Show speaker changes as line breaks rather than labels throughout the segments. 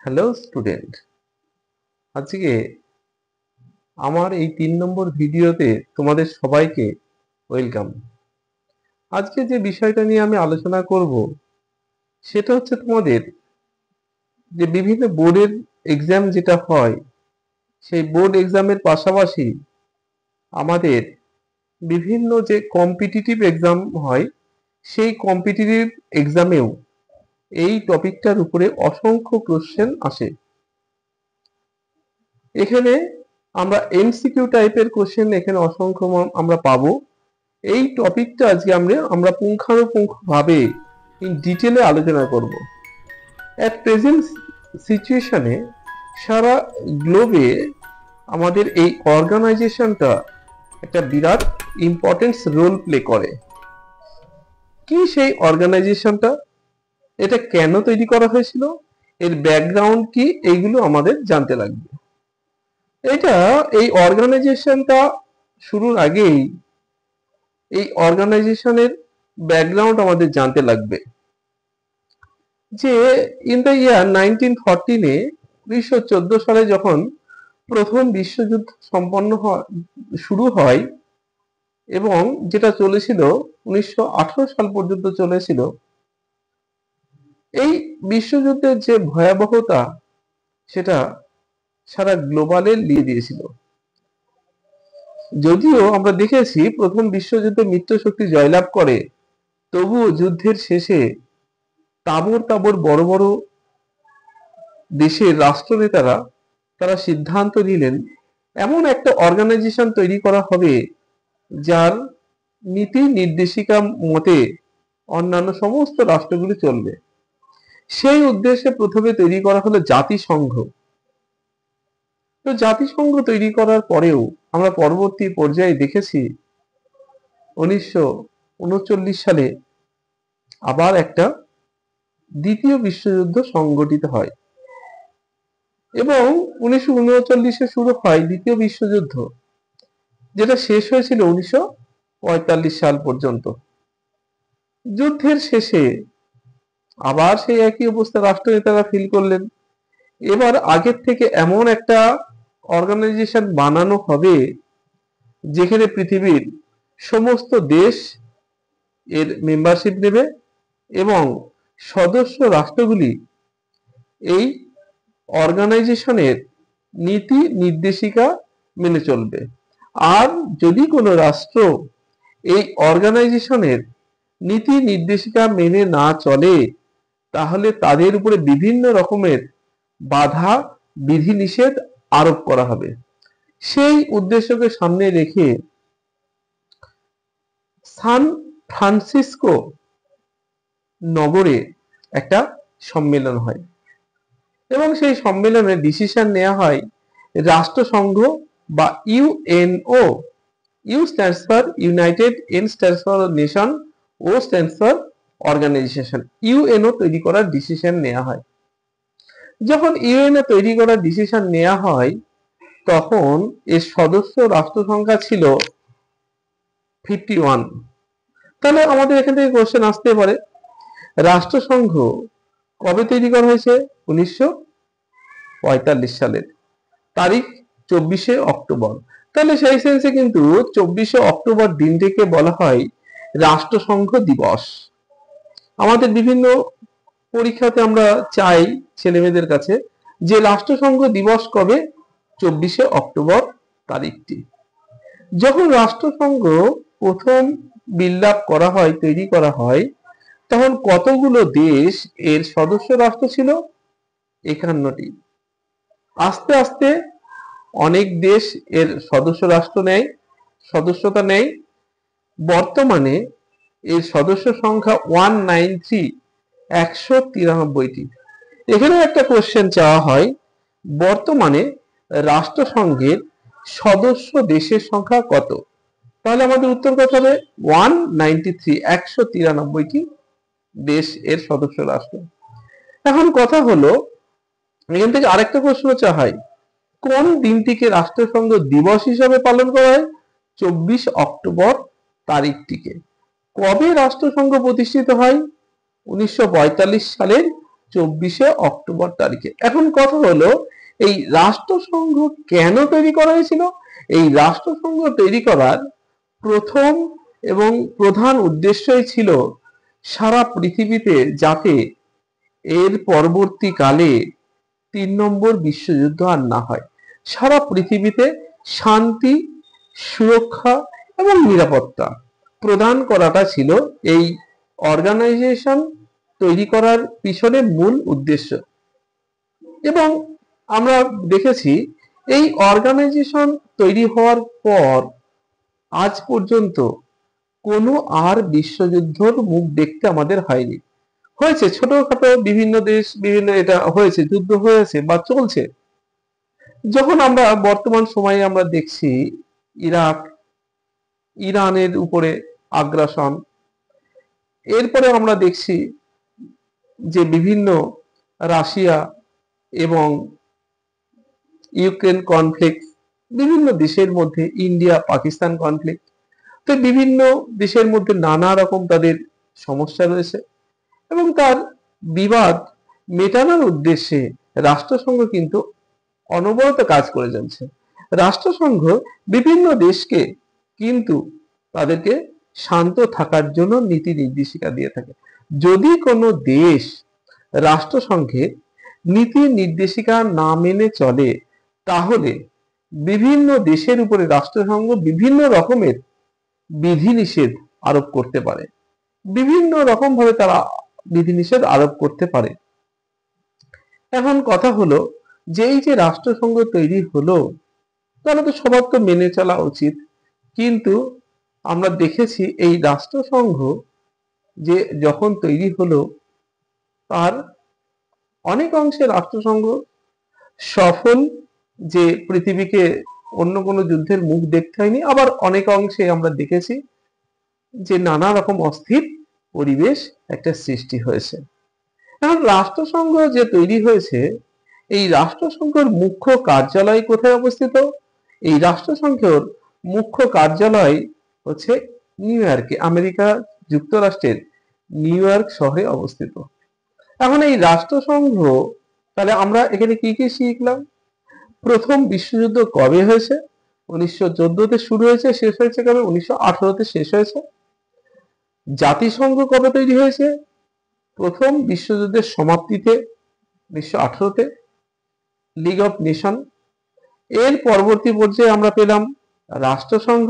Hello student, আজকে আমার এই 3 নম্বর ভিডিওতে তোমাদের সবাইকে ওয়েলকাম। আজকে যে বিষয়টা নিয়ে আমি আলোচনা করব সেটা হচ্ছে তোমাদের যে বিভিন্ন বোর্ডের এক্সাম যেটা হয়, সেই বোর্ড এক্সামের পাশাপাশি আমাদের বিভিন্ন যে কম্পিটিটিভ এক্সাম হয়, সেই কম্পিটিটিভ এক্সামেও এই টপিকটার উপরে অসংখ্য কোশ্চেন আসে। এখানে আমরা এমসিকিউ টাইপের কোশ্চেন এখানে অসংখ্য আমরা পাবো। এই টপিকটা আজকে আমরা পুঙ্খানুপুঙ্খভাবে ইন ডিটেলে আলোচনা করব। এট প্রেজেন্ট সিচুয়েশনে সারা গ্লোবে আমাদের এই অর্গানাইজেশনটা একটা বিরাট ইম্পর্টেন্স রোল প্লে করে। কি সেই অর্গানাইজেশনটা, এটা কেন তৈরি করা হয়েছিল, এর ব্যাকগ্রাউন্ড কি, এইগুলো আমাদের জানতে লাগবে। এই অর্গানাইজেশনটা শুরুর আগেই এই অর্গানাইজেশনের ব্যাকগ্রাউন্ড আমাদের জানতে লাগবে যে ইন দ্য ইয়ার 1914 1914 সালে যখন প্রথম বিশ্বযুদ্ধ শুরু হয় এবং যেটা চলেছিল 1918 সাল পর্যন্ত চলেছিল, এই বিশ্বযুদ্ধের যে ভয়াবহতা সেটা সারা গ্লোবালে নিয়ে দিয়েছিল। যদিও আমরা দেখেছি প্রথম বিশ্বযুদ্ধে মিত্রশক্তি জয়লাভ করে, তবুও যুদ্ধের শেষে তাবর তাবর বড় বড় দেশের রাষ্ট্রনেতারা তারা সিদ্ধান্ত নিলেন এমন একটা অর্গানাইজেশন তৈরি করা হবে যার নীতি নির্দেশিকা মতে অন্যান্য সমস্ত রাষ্ট্রগুলি চলবে। সেই উদ্দেশ্যে প্রথমে তৈরি করা হলো জাতিসংঘ। তো জাতিসংঘ তৈরি করার পরেও আমরা পরবর্তী পর্যায়ে দেখেছি 1939 সালে আবার একটা দ্বিতীয় বিশ্বযুদ্ধ সংঘটিত হয় এবং 1939-এ শুরু হয় দ্বিতীয় বিশ্বযুদ্ধ, যেটা শেষ হয়েছিল 1945 সাল পর্যন্ত। যুদ্ধের শেষে আবার সেই একই অবস্থা রাষ্ট্রনেতারা ফিল করলেন, এবার আগের থেকে এমন একটা অর্গানাইজেশন বানানো হবে যেখানে পৃথিবীর সমস্ত দেশ এর মেম্বারশিপ নেবে এবং সদস্য রাষ্ট্রগুলি এই অর্গানাইজেশনের নীতি নির্দেশিকা মেনে চলবে। আর যদি কোনো রাষ্ট্র এই অর্গানাইজেশনের নীতি নির্দেশিকা মেনে না চলে, তাহলে তাদের উপরে বিভিন্ন রকমের বাধা বিধিনিষেধ আরোপ করা হবে। সেই উদ্দেশ্যকে সামনে রেখে সান ফ্রান্সিসকো নগরে একটা সম্মেলন হয় এবং সেই সম্মেলনে ডিসিশন নেওয়া হয় রাষ্ট্রসংঘ বা UNO. U stands for united, N stands for nation, O stands for organization. UNO তৈরি করার ডিসিশন নেওয়া হয়। যখন ইউএনও তৈরি করার ডিসিশন নেওয়া হয় তখন এর সদস্য রাষ্ট্র সংখ্যা ছিল 51। তাহলে আমাদের এখান থেকে কোশ্চেন আসতে পারে, রাষ্ট্রসংঘ কবে তৈরি করা হয়েছে? 1945 সালের তারিখ 24শে অক্টোবর। তাহলে সেই সেন্সে কিন্তু 24শে অক্টোবর দিনটিকে বলা হয় রাষ্ট্রসংঘ দিবস। আমাদের বিভিন্ন পরীক্ষাতে আমরা চাই ছেলেমেয়েদের কাছে যে রাষ্ট্রসংঘ দিবস কবে? 24শে অক্টোবর তারিখটি। যখন রাষ্ট্রসংঘ প্রথম বিল্ড আপ করা হয়, তৈরি করা হয়, তখন কতগুলো দেশ এর সদস্য রাষ্ট্র ছিল? 51টি। আস্তে আস্তে অনেক দেশ এর সদস্যতা নেয়। বর্তমানে এর সদস্য সংখ্যা 193 এখানে একটা কোশ্চেন চাওয়া হয়, বর্তমানে রাষ্ট্রসংঘের সদস্য দেশের সংখ্যা কত? তাহলে আমাদের উত্তর কত হবে? 193 দেশ এর সদস্য রাষ্ট্র। এখন কথা হলো, এখান থেকে আরেকটা প্রশ্ন চাওয়া হয়, কোন দিনটিকে রাষ্ট্রসংঘ দিবস হিসাবে পালন করা হয়? 24 অক্টোবর তারিখটিকে। কবে রাষ্ট্রসংঘ প্রতিষ্ঠিত হয়? 1945 সালের 24শে অক্টোবর তারিখে। এখন কথা হলো, এই রাষ্ট্রসংঘ কেন তৈরি করা হয়েছিল? এই রাষ্ট্রসংঘ তৈরি করার প্রথম এবং প্রধান উদ্দেশ্যই ছিল সারা পৃথিবীতে যাতে এর পরবর্তীকালে 3 নম্বর বিশ্বযুদ্ধ আর না হয়, সারা পৃথিবীতে শান্তি, সুরক্ষা এবং নিরাপত্তা প্রদান করাটা ছিল এই অর্গানাইজেশন তৈরি করার পিছনে মূল উদ্দেশ্য। এবং আমরা দেখেছি এই অর্গানাইজেশন তৈরি হওয়ার পর আজ পর্যন্ত কোনো আর বিশ্বযুদ্ধর মুখ দেখতে আমাদের হয়নি। হয়েছে ছোটখাটো বিভিন্ন দেশ, বিভিন্ন এটা হয়েছে, যুদ্ধ হয়েছে বা চলছে। যখন আমরা বর্তমান সময়ে আমরা দেখছি ইরাক, ইরানের উপরে আগ্রাসন, এরপরে আমরা দেখছি যে বিভিন্ন রাশিয়া এবং ইউক্রেন কনফ্লিক্ট, বিভিন্ন দেশের মধ্যে ইন্ডিয়া পাকিস্তান কনফ্লিক্ট, তো বিভিন্ন দেশের মধ্যে নানা রকম তাদের সমস্যা রয়েছে এবং তার বিবাদ মেটানোর উদ্দেশ্যে রাষ্ট্রসংঘ কিন্তু অনবরত কাজ করে যাচ্ছে। রাষ্ট্রসংঘ বিভিন্ন দেশকে কিন্তু তাদেরকে শান্ত থাকার জন্য নীতি নির্দেশিকা দিয়ে থাকে। যদি কোনো দেশ রাষ্ট্রসংঘের নীতি নির্দেশিকা না মেনে চলে, তাহলে বিভিন্ন দেশের উপরে রাষ্ট্রসংঘ বিভিন্ন রকমের বিধিনিষেধ আরোপ করতে পারে, বিভিন্ন রকম ভাবে তারা বিধিনিষেধ আরোপ করতে পারে। এখন কথা হলো যে এই যে রাষ্ট্রসংঘ তৈরি হলো, তাহলে তো সবার তো মেনে চলা উচিত, কিন্তু আমরা দেখেছি এই রাষ্ট্রসংঘ যে যখন তৈরি হলো, তার অনেক অংশে রাষ্ট্রসংঘ সফল, যে পৃথিবীকে অন্য কোনো যুদ্ধের মুখ দেখতে হয়নি। আবার অনেক অংশে আমরা দেখেছি যে নানা রকম অস্থির পরিবেশ একটা সৃষ্টি হয়েছে। এখন রাষ্ট্রসংঘ যে তৈরি হয়েছে, এই রাষ্ট্রসংঘের মুখ্য কার্যালয় কোথায় অবস্থিত? এই রাষ্ট্রসংঘের মুখ্য কার্যালয় হচ্ছে নিউ ইয়র্কে, আমেরিকা যুক্তরাষ্ট্রের নিউ ইয়র্ক শহরে অবস্থিত। এখন এই রাষ্ট্রসংঘ, তাহলে আমরা এখানে কি কি শিখলাম? প্রথম বিশ্বযুদ্ধ কবে হয়েছে? 1914-তে শুরু হয়েছে, শেষ হয়েছে কবে? 1918-তে শেষ হয়েছে। জাতিসংঘ কবে তৈরি হয়েছে? প্রথম বিশ্বযুদ্ধের সমাপ্তিতে 1918-তে। লিগ অফ নেশন, এর পরবর্তী পর্যায়ে আমরা পেলাম রাষ্ট্রসংঘ।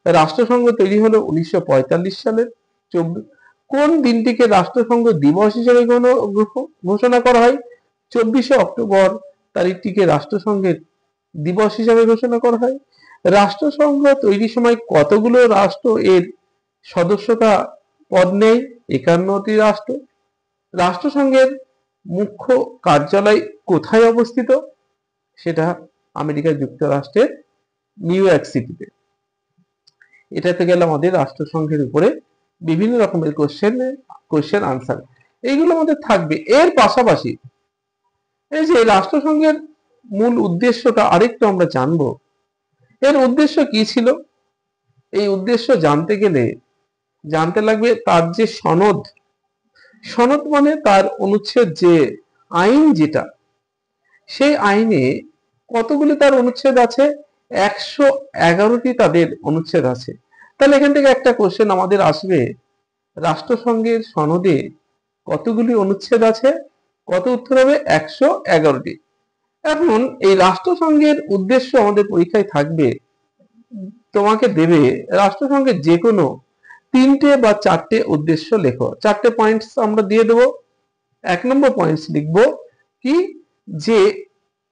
রাষ্ট্রসংঘ তৈরি হলো 1945 সালের 24। কোন দিনটিকে রাষ্ট্রসংঘ দিবস হিসেবে ঘোষণা করা হয়? 24শে অক্টোবর তারিখটিকে রাষ্ট্রসংঘের দিবস হিসাবে ঘোষণা করা হয়। রাষ্ট্রসংঘ তৈরির সময় কতগুলো রাষ্ট্র এর সদস্যতা পদ নেয়? 51টি রাষ্ট্র। রাষ্ট্রসংঘের মুখ্য কার্যালয় কোথায় অবস্থিত? সেটা আমেরিকা যুক্তরাষ্ট্রের নিউ ইয়র্ক সিটিতে। এটাতে গেলে আমাদের রাষ্ট্রসংঘের উপরে বিভিন্ন রকমের কোশ্চেন আনসার এইগুলো আমাদের থাকবে। এর পাশাপাশি এই যে রাষ্ট্রসংঘের মূল উদ্দেশ্যটা আরেকটু আমরা জানবো। এর উদ্দেশ্য কি ছিল? এই উদ্দেশ্য জানতে গেলে জানতে লাগবে তার যে সনদ, সনদ মানে তার অনুচ্ছেদ, যে আইন যেটা, সেই আইনে কতগুলি তার অনুচ্ছেদ আছে? 111টি তাদের অনুচ্ছেদ আছে। তাহলে এখান থেকে একটা কোশ্চেন আমাদের আসবে, রাষ্ট্রসংঘের সনদে কতগুলি অনুচ্ছেদ আছে? কত উত্তর হবে? 111টি। এখন এই রাষ্ট্রসংঘের উদ্দেশ্য আমাদের পরীক্ষায় থাকবে, তোমাকে দেবে রাষ্ট্রসংঘের যে কোনো 3টে বা 4টে উদ্দেশ্য লেখো। 4টে পয়েন্টস আমরা দিয়ে দেবো। 1 নম্বর পয়েন্টস লিখবো কি, যে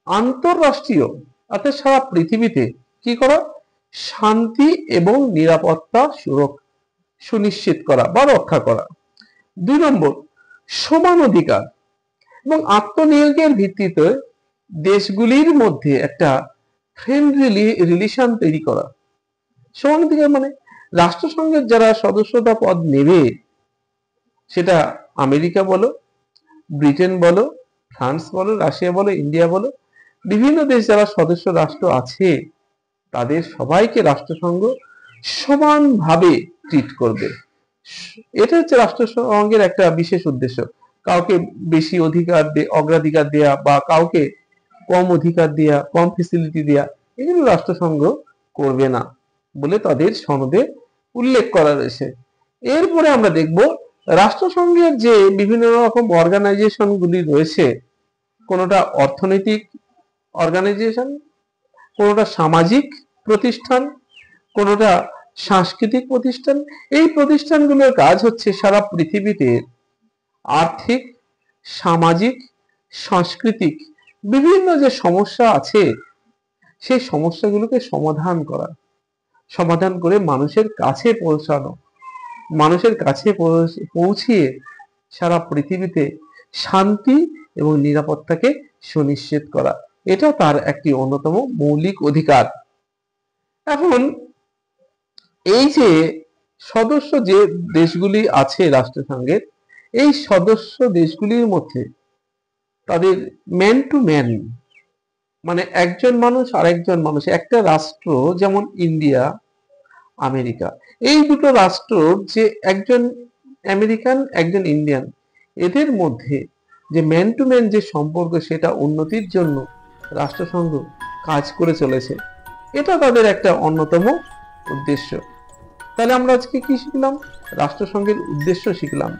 আন্তঃরাষ্ট্রীয় অর্থাৎ সারা পৃথিবীতে কি করা? শান্তি এবং নিরাপত্তা সুনিশ্চিত করা বা রক্ষা করা। 2 নম্বর, সমান অধিকার এবং আত্মনিয়োগের ভিত্তিতে দেশগুলির মধ্যে একটা ফ্রেন্ডলি রিলেশন তৈরি করা। সমান অধিকার মানে রাষ্ট্রসংঘের যারা সদস্যতা পদ নেবে, সেটা আমেরিকা বলো, ব্রিটেন বলো, ফ্রান্স বলো, রাশিয়া বলো, ইন্ডিয়া বলো, বিভিন্ন দেশ যারা সদস্য রাষ্ট্র আছে, তাদের সবাইকে রাষ্ট্রসংঘ সমানভাবে ট্রিট করবে। এটা হচ্ছে রাষ্ট্রসংঘের একটা বিশেষ উদ্দেশ্য। কাউকে বেশি অগ্রাধিকার দেয়া বা কাউকে কম অধিকার দেয়া, কম ফেসিলিটি দেয়া, এগুলো রাষ্ট্রসংঘ করবে না বলে তাদের সনদে উল্লেখ করা রয়েছে। এরপরে আমরা দেখব রাষ্ট্রসংঘের যে বিভিন্ন রকম অর্গানাইজেশন গুলি রয়েছে, কোনোটা অর্থনৈতিক অর্গানাইজেশন, কোনোটা সামাজিক প্রতিষ্ঠান, কোনোটা সাংস্কৃতিক প্রতিষ্ঠান। এই প্রতিষ্ঠানগুলোর কাজ হচ্ছে সারা পৃথিবীতে আর্থিক, সামাজিক, সাংস্কৃতিক বিভিন্ন যে সমস্যা আছে সেই সমস্যাগুলোকে সমাধান করে মানুষের কাছে পৌঁছানো, মানুষের কাছে পৌঁছিয়ে সারা পৃথিবীতে শান্তি এবং নিরাপত্তাকে সুনিশ্চিত করা, এটা তার একটি অন্যতম মৌলিক অধিকার। এখন এই যে সদস্য যে দেশগুলি আছে রাষ্ট্রসংঘের, এই সদস্য দেশগুলির মধ্যে তাদের ম্যান টু ম্যান, মানে একজন মানুষ আর একজন মানুষ, একটা রাষ্ট্র যেমন ইন্ডিয়া, আমেরিকা, এই দুটো রাষ্ট্র যে একজন আমেরিকান একজন ইন্ডিয়ান, এদের মধ্যে যে ম্যান টু ম্যান যে সম্পর্ক, সেটা উন্নতির জন্য রাষ্ট্রসংঘ কাজ করে চলেছে, এটা তাদের একটা অন্যতম উদ্দেশ্য। তাহলে আমরা আজকে কি শিখলাম? রাষ্ট্রসংঘের উদ্দেশ্য শিখলাম।